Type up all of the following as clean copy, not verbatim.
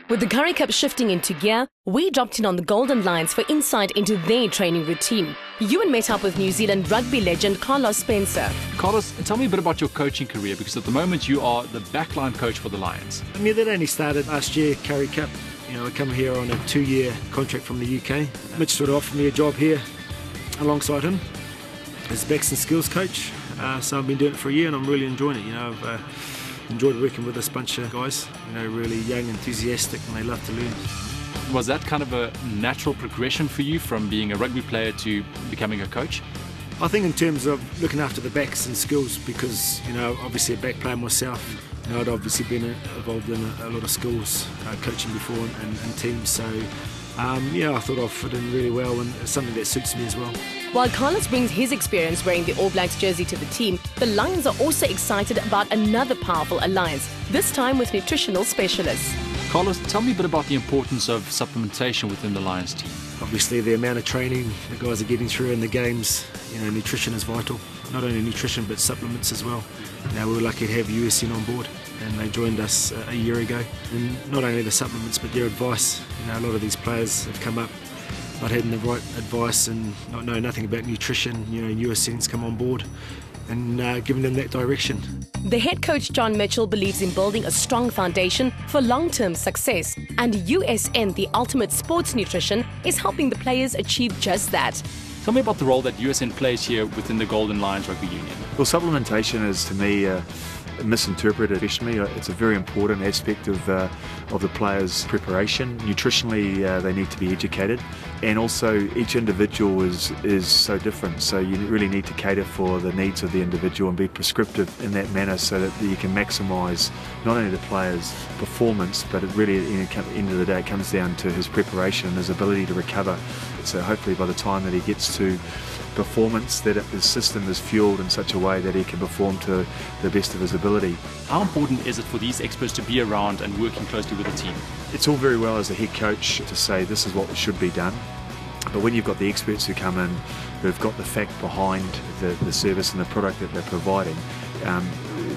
With the Currie Cup shifting into gear, we dropped in on the Golden Lions for insight into their training routine. Ewan met up with New Zealand rugby legend Carlos Spencer. Carlos, tell me a bit about your coaching career, because at the moment you are the backline coach for the Lions. I mean, that only started last year, Currie Cup. I come here on a 2-year contract from the UK. Mitch sort of offered me a job here alongside him as backs and skills coach. So I've been doing it for a year and I'm really enjoying it. I've enjoyed working with this bunch of guys, really young, enthusiastic, and they love to learn. Was that kind of a natural progression for you from being a rugby player to becoming a coach? I think in terms of looking after the backs and skills, because obviously a back player myself, I'd obviously been involved in a lot of schools coaching before and teams, so I thought I'd fit in really well, and it's something that suits me as well. While Carlos brings his experience wearing the All Blacks jersey to the team, the Lions are also excited about another powerful alliance, this time with nutritional specialists. Carlos, tell me a bit about the importance of supplementation within the Lions team. Obviously the amount of training the guys are getting through in the games, nutrition is vital. Not only nutrition but supplements as well. We were lucky to have USN on board, and they joined us a year ago. And not only the supplements but their advice. A lot of these players have come up not having the right advice and not knowing nothing about nutrition. USN's come on board and giving them that direction. The head coach John Mitchell believes in building a strong foundation for long-term success, and USN, the ultimate sports nutrition, is helping the players achieve just that. Tell me about the role that USN plays here within the Golden Lions Rugby Union. Well, supplementation is, to me, misinterpreted. Professionally, it's a very important aspect of the players' preparation. Nutritionally, they need to be educated, and also each individual is so different. So you really need to cater for the needs of the individual and be prescriptive in that manner, so that you can maximise not only the player's performance, but it really, at the end of the day, it comes down to his preparation and his ability to recover. So hopefully, by the time that he gets to performance, that his system is fueled in such a way that he can perform to the best of his ability. How important is it for these experts to be around and working closely with the team? It's all very well as a head coach to say this is what should be done, but when you've got the experts who come in who've got the fact behind the service and the product that they're providing,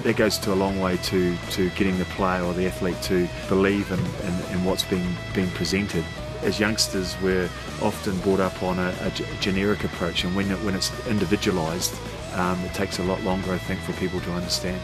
that goes to a long way to getting the player or the athlete to believe in what's being presented. As youngsters, we're often brought up on a generic approach, and when it's individualised, it takes a lot longer, I think, for people to understand.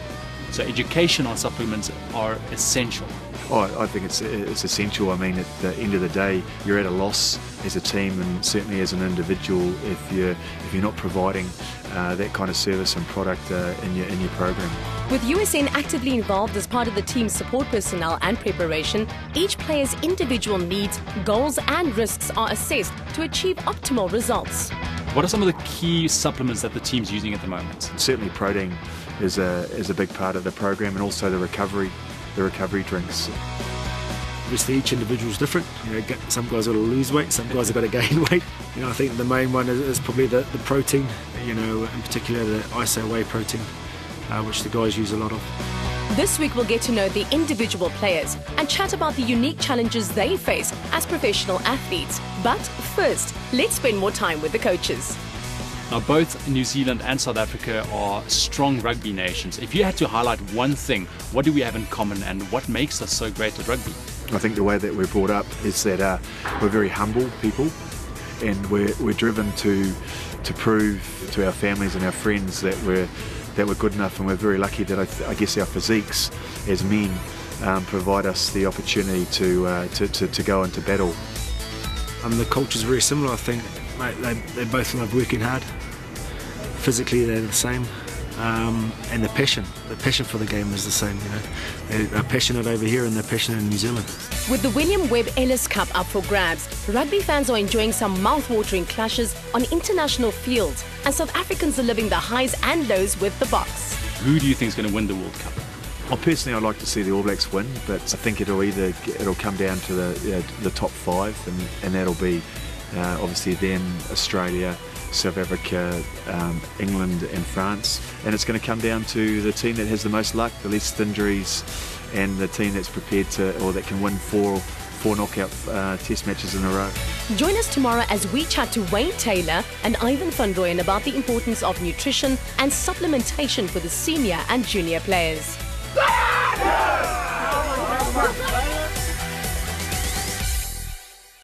So education on supplements are essential. Oh, I think it's essential. I mean, at the end of the day, you're at a loss as a team, and certainly as an individual if you're not providing that kind of service and product in your program. With USN actively involved as part of the team's support personnel and preparation, each player's individual needs, goals and risks are assessed to achieve optimal results. What are some of the key supplements that the team's using at the moment? Certainly protein is a big part of the program, and also the recovery drinks. Obviously each individual is different. Some guys got to lose weight, some guys have got to gain weight. I think the main one is probably the protein, in particular the ISO whey protein, which the guys use a lot of. This week we'll get to know the individual players and chat about the unique challenges they face as professional athletes. But first, let's spend more time with the coaches. Now, both New Zealand and South Africa are strong rugby nations. If you had to highlight one thing, what do we have in common and what makes us so great at rugby? I think the way that we're brought up is that we're very humble people, and we're driven to prove to our families and our friends that we're good enough, and we're very lucky that I guess our physiques as men provide us the opportunity to go into battle. The culture's very similar, I think. They both love working hard. Physically they're the same, and the passion for the game is the same. They're passionate over here and they're passionate in New Zealand. With the William Webb Ellis Cup up for grabs, rugby fans are enjoying some mouth-watering clashes on international fields, and South Africans are living the highs and lows with the Boks. Who do you think is going to win the World Cup? Well, personally, I'd like to see the All Blacks win, but I think it'll come down to the top 5, and that'll be obviously then Australia, South Africa, England and France, and it's going to come down to the team that has the most luck, the least injuries, and the team that's prepared that can win four knockout test matches in a row. Join us tomorrow as we chat to Wayne Taylor and Ivan van Rooyen about the importance of nutrition and supplementation for the senior and junior players.